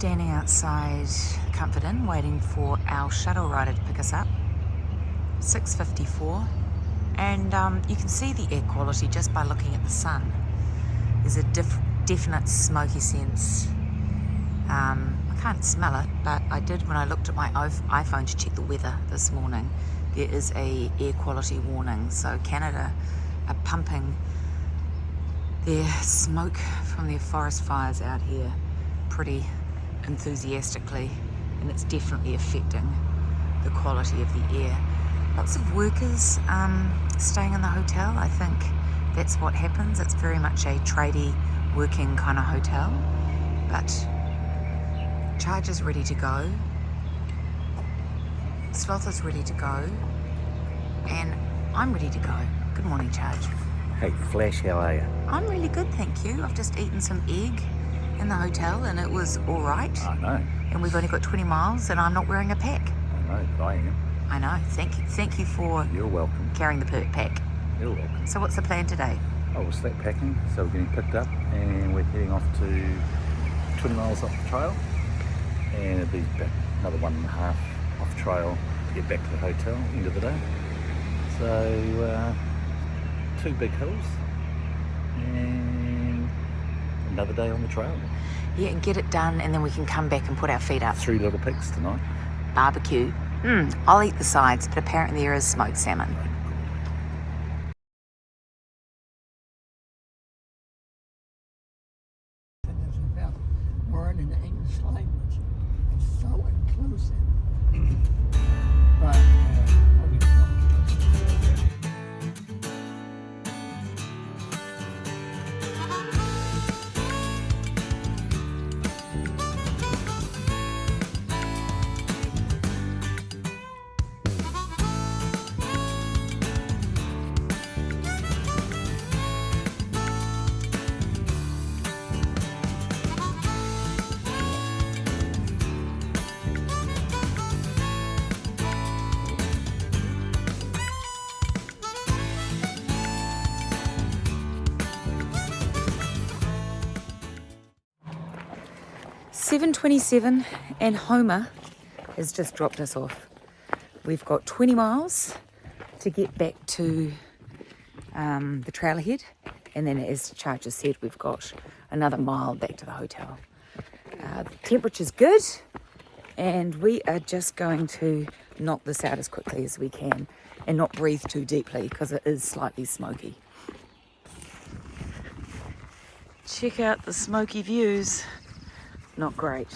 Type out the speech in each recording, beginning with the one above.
standing outside the Comfort Inn waiting for our shuttle rider to pick us up. 6:54, and you can see the air quality just by looking at the sun. There's a definite smoky sense. I can't smell it, but I did when I looked at my iPhone to check the weather this morning. There is a air quality warning, so Canada are pumping their smoke from their forest fires out here pretty enthusiastically, and it's definitely affecting the quality of the air. Lots of workers staying in the hotel. I think that's what happens. It's very much a tradie working kind of hotel, but Charge is ready to go, Sloth is ready to go, and I'm ready to go. Good morning, Charge. Hey Flash, how are you? I'm really good, thank you. I've just eaten some egg in the hotel and it was all right. I know. And we've only got 20 miles and I'm not wearing a pack. I know, but I am. I know, thank you for You're welcome. carrying the pack. You're welcome. So what's the plan today? Oh, we're slack packing, so we're getting picked up and we're heading off to 20 miles up the trail, and it'll be back another 1.5 off trail to get back to the hotel end of the day. So 2 big hills and another day on the trail. Yeah, and get it done and then we can come back and put our feet up. 3 little pigs tonight. Barbecue. I'll eat the sides, but apparently there is smoked salmon. About learning the English language. It's so inclusive. But $7.27 and Homer has just dropped us off. We've got 20 miles to get back to the trailhead, and then as Charge has said, we've got another mile back to the hotel. The temperature's good and we are just going to knock this out as quickly as we can and not breathe too deeply because it is slightly smoky. Check out the smoky views. Not great.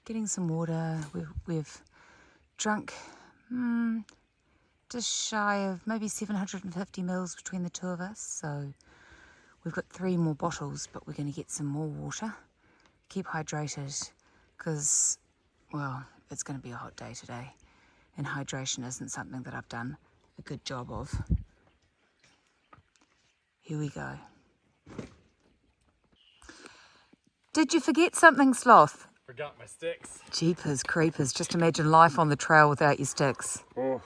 Getting some water. We've drunk just shy of maybe 750 mils between the two of us, so we've got 3 more bottles, but we're going to get some more water. Keep hydrated because, well, it's going to be a hot day today and hydration isn't something that I've done a good job of. Here we go. Did you forget something, Sloth? Forgot my sticks. Jeepers creepers, just imagine life on the trail without your sticks. Oh,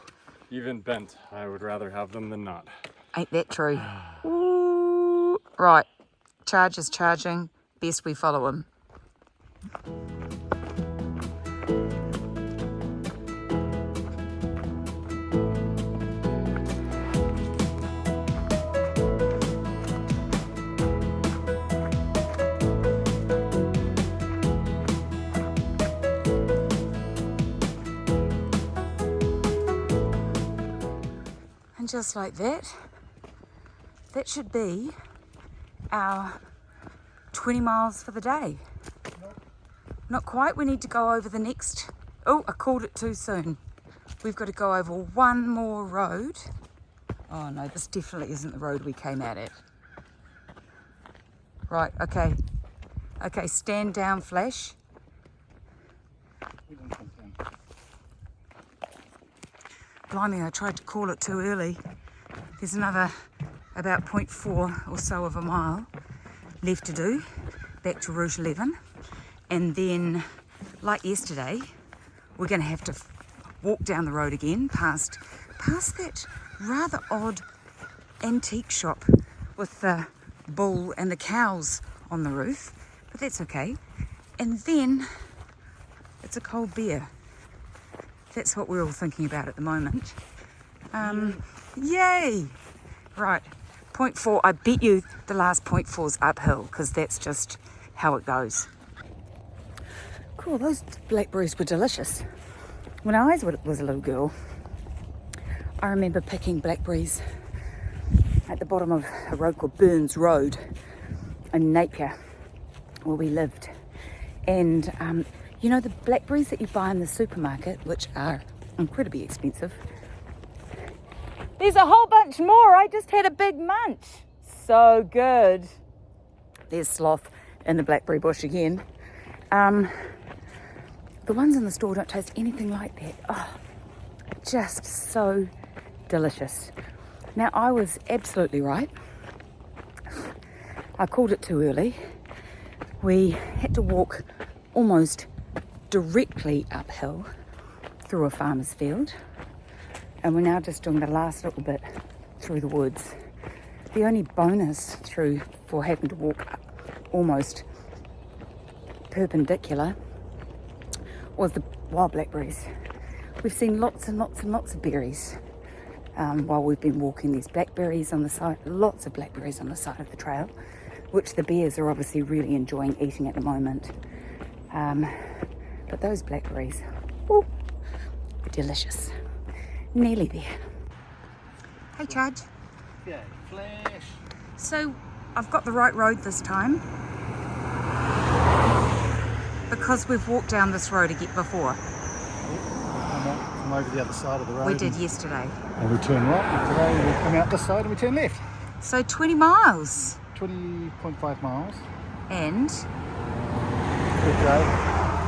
even bent. I would rather have them than not. Ain't that true? Ooh. Right, Charge is charging. Best we follow him. just like that. That should be our 20 miles for the day. Not quite, we need to go over the next... Oh, I called it too soon. We've got to go over one more road. Oh no, this definitely isn't the road we came out at. Right, okay. Okay, stand down, Flash. Blimey, I tried to call it too early. There's another about 0.4 or so of a mile left to do, back to Route 11. And then, like yesterday, we're going to have to walk down the road again past that rather odd antique shop with the bull and the cows on the roof, but that's okay. And then it's a cold beer. That's what we're all thinking about at the moment. Yay! Right, 0.4, I bet you the last 0.4's uphill, because that's just how it goes. Cool, those blackberries were delicious. When I was a little girl, I remember picking blackberries at the bottom of a road called Burns Road in Napier, where we lived. And you know the blackberries that you buy in the supermarket, which are incredibly expensive? There's a whole bunch more. I just had a big munch. So good. There's Sloth in the blackberry bush again. The ones in the store don't taste anything like that. Oh, just so delicious. Now, I was absolutely right. I called it too early. We had to walk almost directly uphill through a farmer's field, and we're now just doing the last little bit through the woods. The only bonus for having to walk up almost perpendicular was the wild blackberries. We've seen lots and lots and lots of berries while we've been walking. These blackberries on the side, lots of blackberries on the side of the trail, which the bears are obviously really enjoying eating at the moment. But those blackberries, ooh, delicious. Nearly there. Hey, Chad. Yeah, Flash. So I've got the right road this time, because we've walked down this road again before. From over the other side of the road. We did yesterday. And we turn right, and today we come out this side and we turn left. So 20 miles. 20.5 miles. And Good day.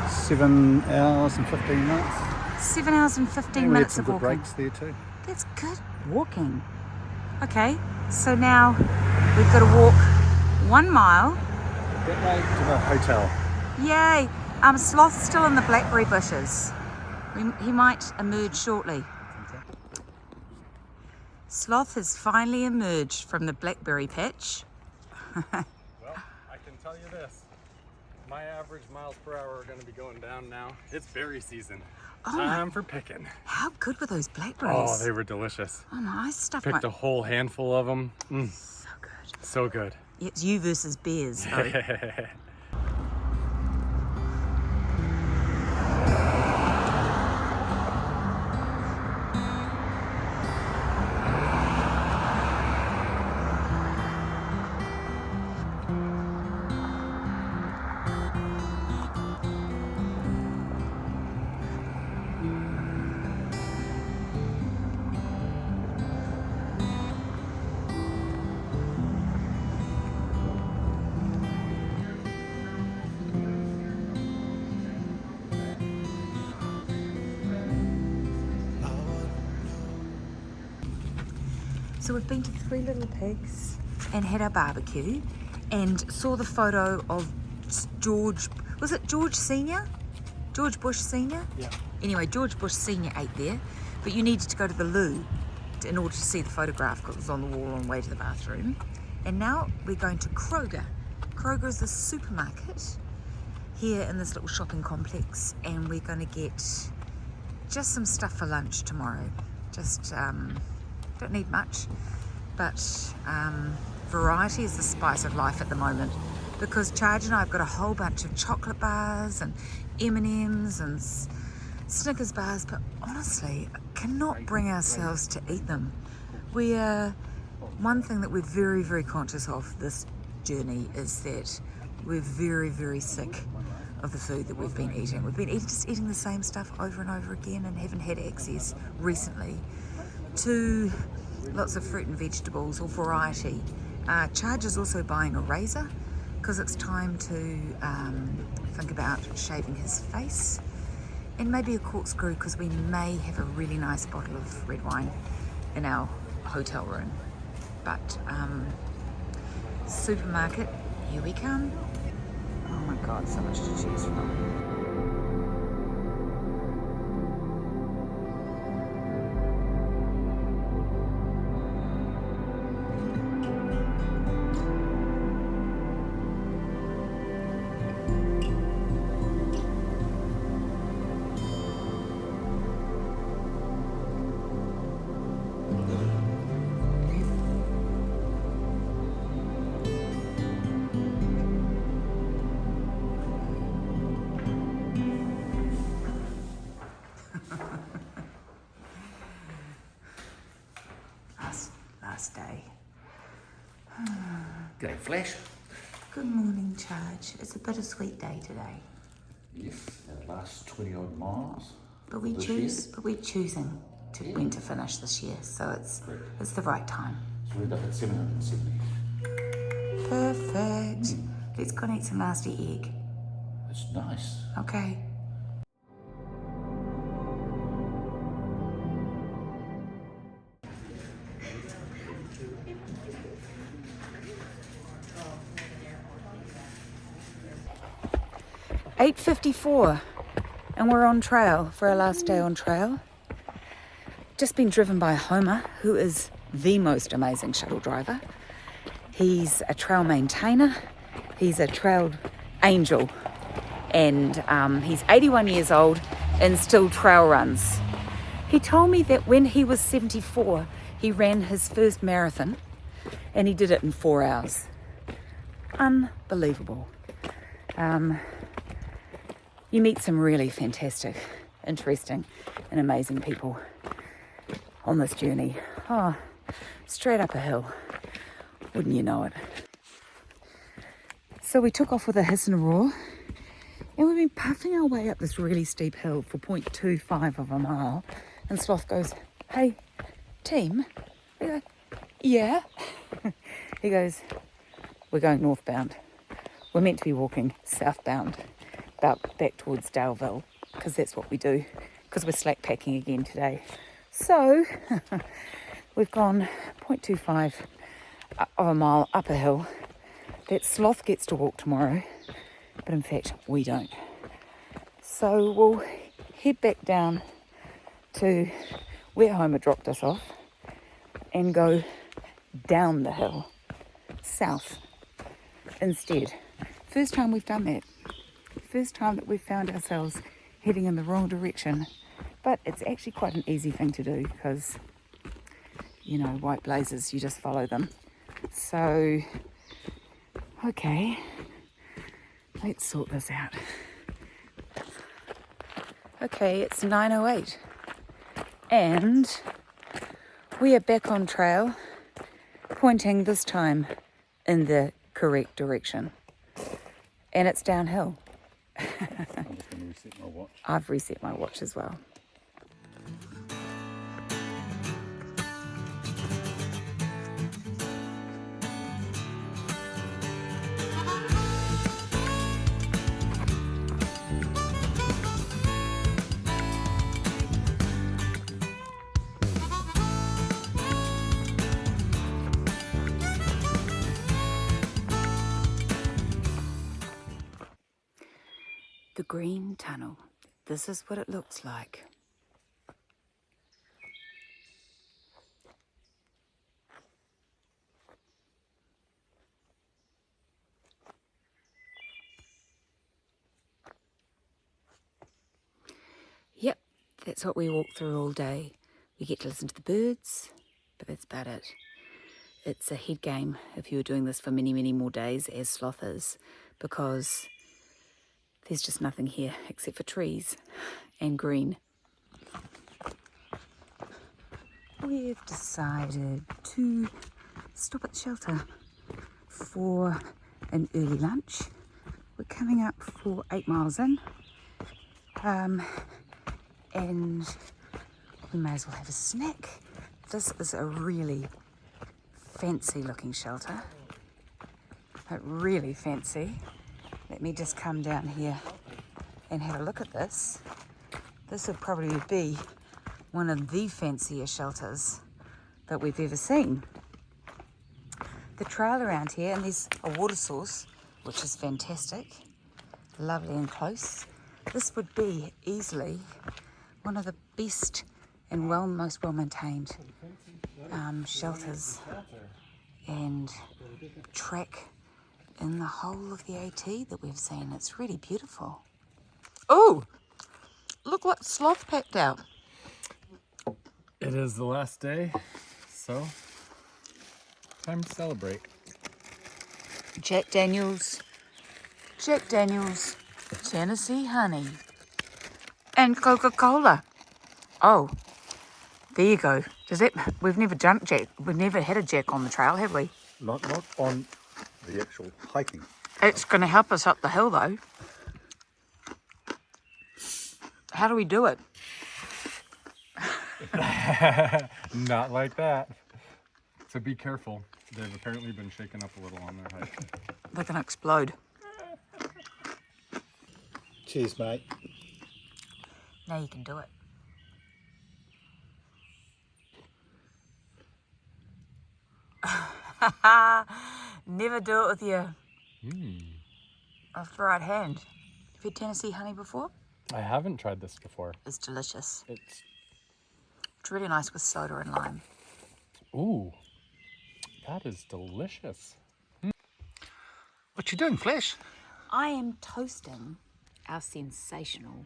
7 hours and 15 minutes. 7 hours and 15 And we had minutes some of good walking. breaks there too. That's good walking. Okay, so now we've got to walk 1 mile. That way to the hotel. Yay! Sloth's still in the blackberry bushes. He might emerge shortly. Sloth has finally emerged from the blackberry patch. Well, I can tell you this. My average miles per hour are going to be going down now. It's berry season. Oh Time for picking. How good were those blackberries? Oh, they were delicious. Oh my, I stuffed Picked my... a whole handful of them. So good. So good. It's you versus bears, though. So we've been to Three Little Pigs and had our barbecue and saw the photo of George, was it George Senior? George Bush Senior? Yeah. Anyway, George Bush Senior ate there, but you needed to go to the loo in order to see the photograph because it was on the wall on the way to the bathroom. And now we're going to Kroger. Kroger is a supermarket here in this little shopping complex, and we're going to get just some stuff for lunch tomorrow. Just don't need much, but variety is the spice of life at the moment, because Charge and I have got a whole bunch of chocolate bars and M&Ms and Snickers bars, but honestly I cannot bring ourselves to eat them One thing that we're very, very conscious of this journey is that we're very, very sick of the food that we've been eating. We've been just eating the same stuff over and over again and haven't had access recently to lots of fruit and vegetables or variety. Charge is also buying a razor because it's time to think about shaving his face, and maybe a corkscrew because we may have a really nice bottle of red wine in our hotel room. But supermarket, here we come. Oh my god, so much to choose from. Last day. G'day, Flash. Good morning, Charge. It's a bittersweet day today. Yes, our last 20 odd miles. But we're choosing when to finish this year, so it's the right time. So we're up at 770. Perfect. Let's go and eat some nasty egg. It's nice. Okay. $8:54 and we're on trail for our last day on trail. Just been driven by Homer, who is the most amazing shuttle driver. He's a trail maintainer, he's a trail angel, and he's 81 years old and still trail runs. He told me that when he was 74, he ran his first marathon and he did it in 4 hours. Unbelievable. You meet some really fantastic, interesting and amazing people on this journey. Oh, straight up a hill, wouldn't you know it? So we took off with a hiss and a roar, and we've been puffing our way up this really steep hill for 0.25 of a mile, and Sloth goes, "Hey, team." We go, "Yeah." He goes, "We're going northbound. We're meant to be walking southbound, about back towards Daleville, because that's what we do, because we're slack packing again today." So we've gone 0.25 of a mile up a hill that Sloth gets to walk tomorrow, but in fact we don't. So we'll head back down to where Homer dropped us off and go down the hill south instead. First time we've done that. First time that we've found ourselves heading in the wrong direction, but it's actually quite an easy thing to do because, you know, white blazers, you just follow them. So, okay, let's sort this out. Okay, it's 9:08 and we are back on trail, pointing this time in the correct direction, and it's downhill. I'm just going to reset my watch. I've reset my watch as well. The green tunnel. This is what it looks like. Yep, that's what we walk through all day. We get to listen to the birds, but that's about it. It's a head game if you were doing this for many, many more days, as Sloth is, because there's just nothing here except for trees and green. we've decided to stop at the shelter for an early lunch. We're coming up for 8 miles in, and we may as well have a snack. This is a really fancy looking shelter, but really fancy. Let me just come down here and have a look at this. This would probably be one of the fancier shelters that we've ever seen. The trail around here, and there's a water source, which is fantastic, lovely and close. This would be easily one of the best and most well-maintained shelters and track in the whole of the AT that we've seen. It's really beautiful. Oh, look what sloth packed out. It is the last day, so time to celebrate. Jack Daniels, Tennessee honey, and Coca-Cola. Oh, there you go. We've never drunk Jack. We've never had a Jack on the trail, have we? Not on the actual hiking. It's going to help us up the hill, though. How do we do it? Not like that. So be careful. They've apparently been shaken up a little on their hike. They're going to explode. Cheers, mate. Now you can do it. Never do it with your right hand. Have you had Tennessee honey before? I haven't tried this before. It's delicious. It's really nice with soda and lime. ooh, that is delicious. What you doing, Flash? I am toasting our sensational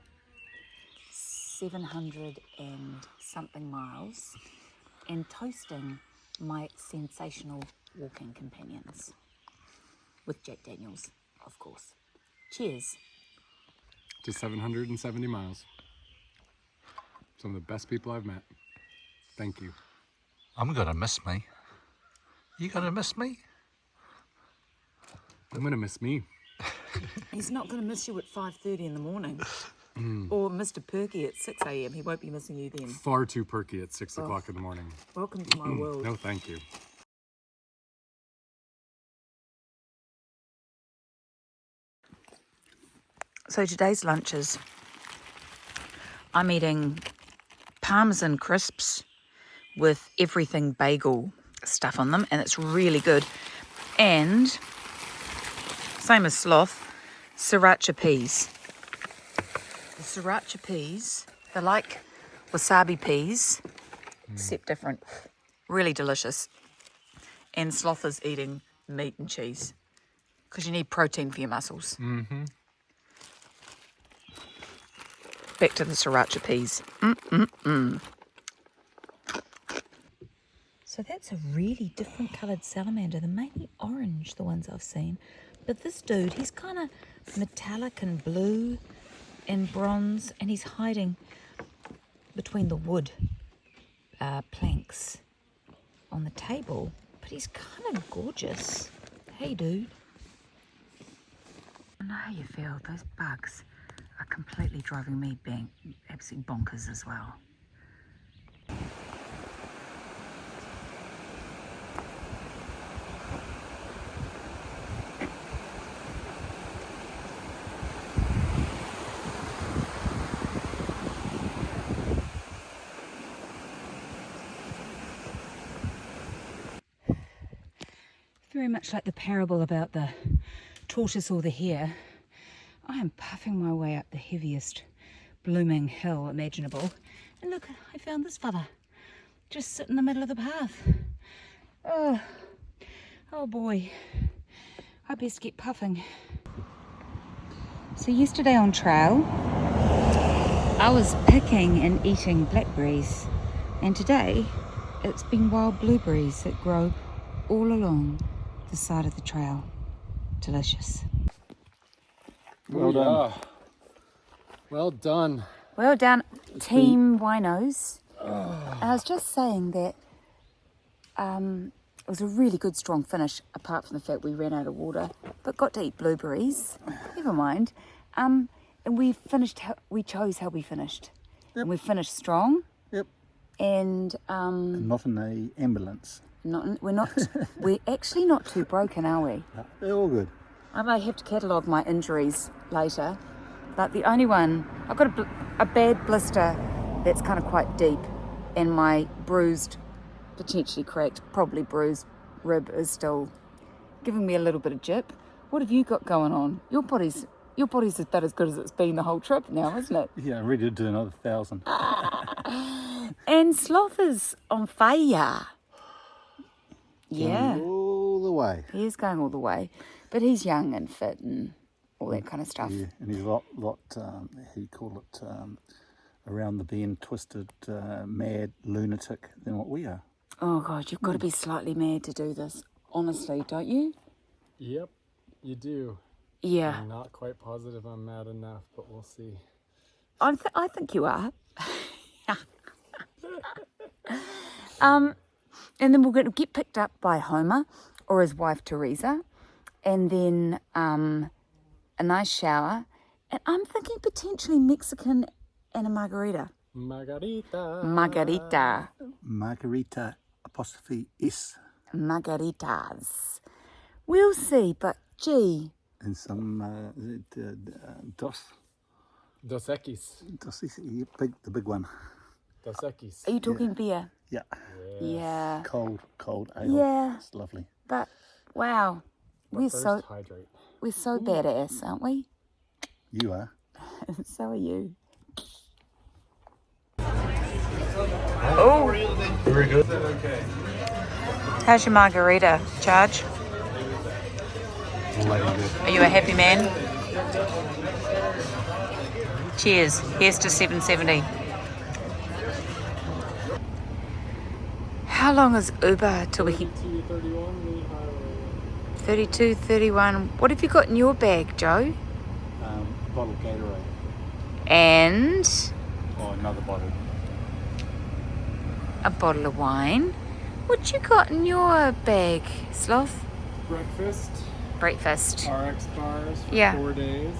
700 and something miles and toasting my sensational walking companions with Jack Daniels, of course. Cheers. To 770 miles. Some of the best people I've met. Thank you. I'm gonna miss me. You gonna miss me? I'm gonna miss me. He's not going to miss you at 5:30 in the morning. Or Mr. Perky at 6 a.m. He won't be missing you then. Far too perky at 6 o'clock in the morning. Welcome to my world. No, thank you. So today's lunches, I'm eating Parmesan crisps with everything bagel stuff on them, and it's really good. And same as sloth, sriracha peas. The sriracha peas, they're like wasabi peas, except different. Really delicious. And sloth is eating meat and cheese because you need protein for your muscles. Back to the sriracha peas. So that's a really different coloured salamander. They're mainly orange, the ones I've seen. But this dude, he's kind of metallic and blue and bronze, and he's hiding between the wood planks on the table. But he's kind of gorgeous. Hey, dude. I know how you feel. Those bugs are completely driving me absolutely bonkers as well. Very much like the parable about the tortoise or the hare, I am puffing my way up the heaviest blooming hill imaginable. And look, I found this fella just sit in the middle of the path. Oh boy, I best get puffing. So yesterday on trail, I was picking and eating blackberries, and today it's been wild blueberries that grow all along the side of the trail. Delicious. Well done. Well done. Well done, Team Winos. I was just saying that it was a really good, strong finish, apart from the fact we ran out of water, but got to eat blueberries. Never mind. And we finished. We chose how we finished, and we finished strong. Yep. And Not in a ambulance. we're actually not too broken, are we? They're all good. I may have to catalogue my injuries later, but the only one, I've got a bad blister that's kind of quite deep, and my bruised, potentially cracked, probably bruised rib is still giving me a little bit of jip. What have you got going on? Your body's about as good as it's been the whole trip now, isn't it? Yeah, I'm ready to do another 1,000. And Sloth is on fire. Yeah. Going all the way. He is going all the way, but he's young and fit and all that kind of stuff. Yeah, and he's a lot, he call it, around the bend, twisted, mad lunatic than what we are. Oh God, you've got to be slightly mad to do this, honestly, don't you? Yep, you do. Yeah. I'm not quite positive I'm mad enough, but we'll see. I think you are. And then we're going to get picked up by Homer or his wife Teresa, and then a nice shower, and I'm thinking potentially Mexican and a margarita. Margarita. Margarita apostrophe S. Margaritas. We'll see, but gee. And some dos. Dos Equis. Dos is the big one. Dos Equis. Are you talking beer? Yeah. Yeah. Cold ale. Yeah. It's lovely. But wow, But first, hydrate. we're so badass, aren't we? You are. So are you. Oh, Very good. how's your margarita, Charge? Bloody good. Are you a happy man? Cheers. Here's to 770. How long is Uber till we can... 32, 31. What have you got in your bag, Joe? A bottle of Gatorade. And Oh, another bottle. a bottle of wine. What you got in your bag, Sloth? Breakfast. RX bars for Yeah. 4 days.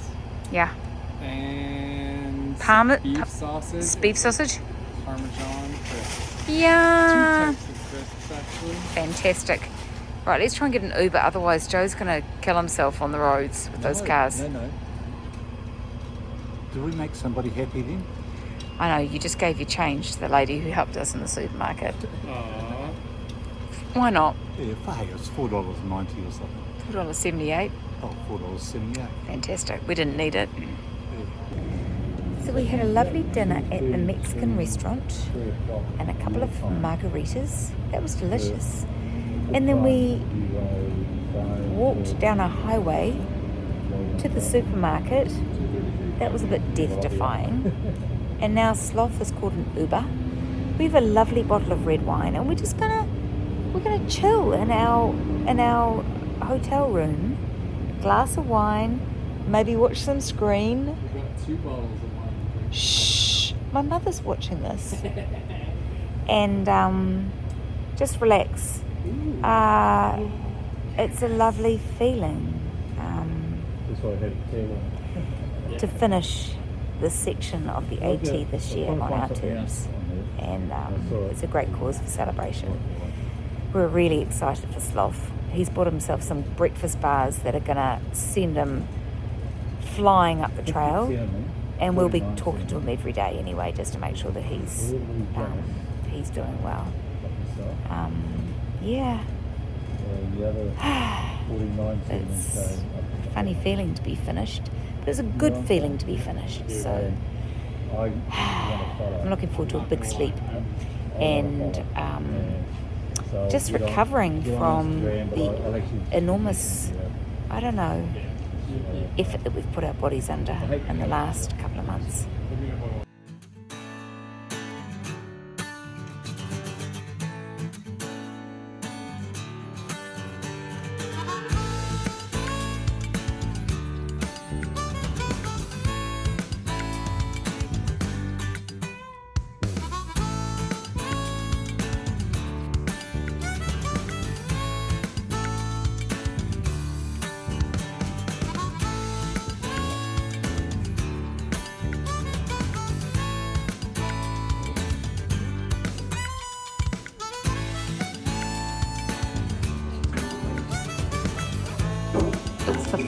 Yeah. And Beef sausage. Parmesan crisps. Two Yeah. types of crisps, actually. Fantastic. Right, let's try and get an Uber. Otherwise, Joe's going to kill himself on the roads with those cars. No. Did we make somebody happy then? I know, you just gave your change to the lady who helped us in the supermarket. Aww. Why not? Yeah, hey, it's $4.90 or something. $4.78. Oh, $4.78. Fantastic. We didn't need it. So we had a lovely dinner at the Mexican restaurant and a couple of margaritas. That was delicious. And then we walked down a highway to the supermarket. That was a bit death-defying. And now Sloth has called an Uber. We have a lovely bottle of red wine, and we're gonna chill in our hotel room, glass of wine, maybe watch some screen. We got 2 bottles of wine. Shh, my mother's watching this. And just relax. It's a lovely feeling That's why I had the table. to finish this section of the AT this year on our terms. And it's a great cause for celebration. We're really excited for Sloth. He's bought himself some breakfast bars that are going to send him flying up the trail. And we'll be talking to him every day anyway, just to make sure that he's doing well. Yeah. It's a funny feeling to be finished, but it's a good feeling to be finished. So I'm looking forward to a big sleep and just recovering from the enormous, effort that we've put our bodies under in the last couple of months.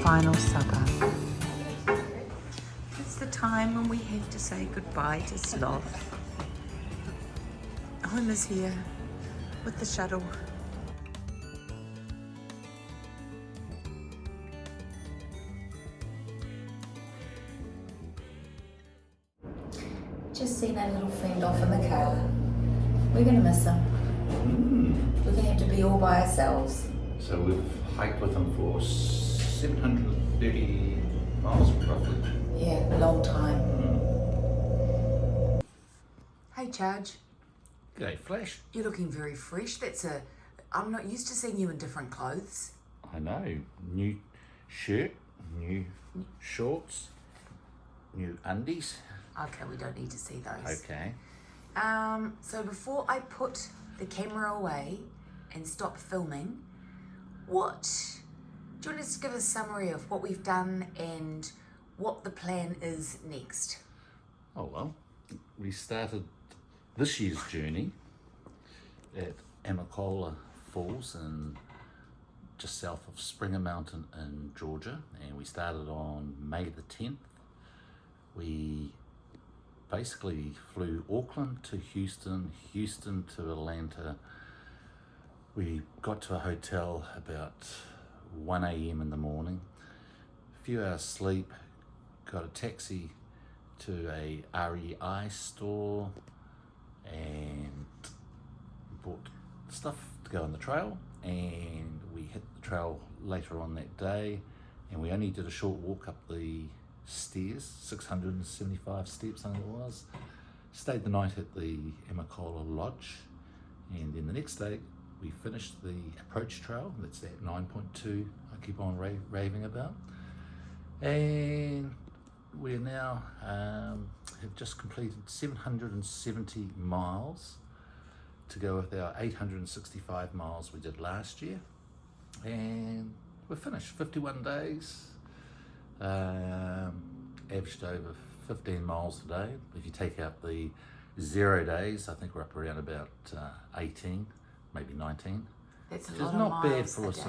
final supper. It's the time when we have to say goodbye to Sloth. Home is here with the shuttle. Just seen our little friend off in the car. We're gonna miss him. We're gonna have to be all by ourselves. So we've hiked with them for 730 miles roughly. Yeah, long time. Hey, Charge. G'day, Flash. You're looking very fresh. I'm not used to seeing you in different clothes. I know. New shirt, new shorts, new undies. Okay, we don't need to see those. Okay. So before I put the camera away and stop filming, do you want us to give a summary of what we've done and what the plan is next? Oh well, we started this year's journey at Amacola Falls and just south of Springer Mountain in Georgia, and we started on May the 10th. We basically flew Auckland to Houston, Houston to Atlanta. We got to a hotel about 1 a.m. in the morning, a few hours sleep, got a taxi to a REI store and bought stuff to go on the trail, and we hit the trail later on that day, and we only did a short walk up the stairs, 675 steps I think it was. Stayed the night at the Amacola Lodge, and then the next day we finished the approach trail. That's that 9.2 I keep on raving about, and we're now have just completed 770 miles to go with our 865 miles we did last year, and we're finished. 51 days, averaged over 15 miles a day. If you take out the 0 days, I think we're up around about 18, maybe 19. That's a Which lot is of not miles bad a for day.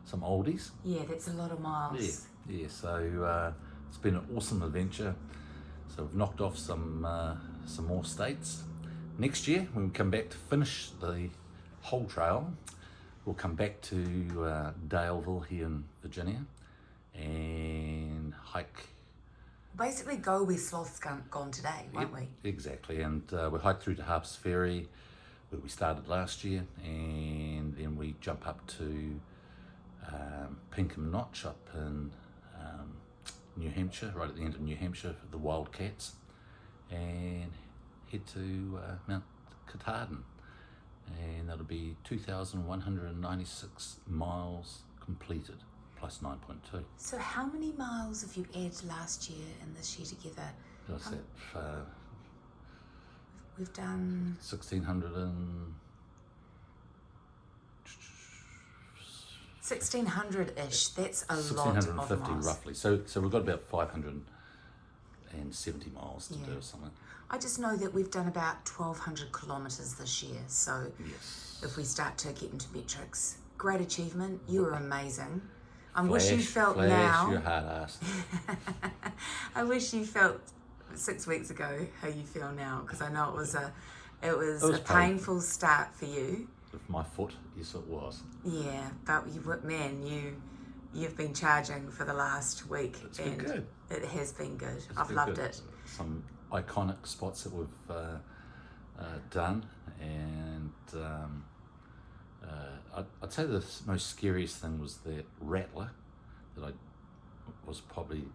some oldies. Yeah, that's a lot of miles. Yeah. So it's been an awesome adventure. So we've knocked off some more states. Next year, when we come back to finish the whole trail, we'll come back to Daleville here in Virginia and hike. Basically go where Sloth's gone today, won't we? Exactly, and we hike through to Harpers Ferry, where we started last year, and then we jump up to Pinkham Notch up in New Hampshire, right at the end of New Hampshire, the Wildcats, and head to Mount Katahdin, and that'll be 2,196 miles completed, plus 9.2. So how many miles have you added last year and this year together? What's that? We've done 1,600 and 1,600-ish. That's a lot of 1,650 miles. roughly. So we've got about 570 miles to do or something. I just know that we've done about 1,200 kilometres this year. So Yes. if we start to get into metrics, great achievement. You were amazing. I wish you felt Flash, now. you're hard ass. I wish you felt 6 weeks ago how you feel now, because I know it was a painful start for you. With my foot, yes it was. Yeah, but you've been charging for the last week. It's been good. It has been good. It's I've been loved good. it. Some iconic spots that we've done, and I'd say the most scariest thing was that rattler that I was probably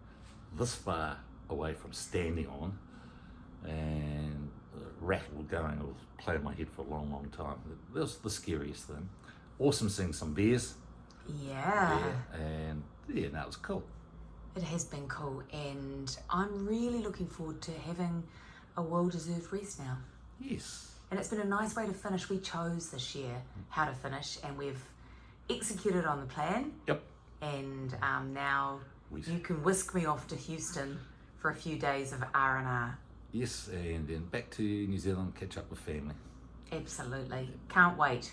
this far away from standing on, and the rattle going, it was playing in my head for a long, long time. That was the scariest thing. Awesome seeing some bears. Yeah. And yeah, no, it was cool. It has been cool, and I'm really looking forward to having a well-deserved rest now. Yes. And it's been a nice way to finish. We chose this year how to finish, and we've executed on the plan. Yep. And now We- you can whisk me off to Houston for a few days of R&R. Yes, and then back to New Zealand, catch up with family. Absolutely. Can't wait.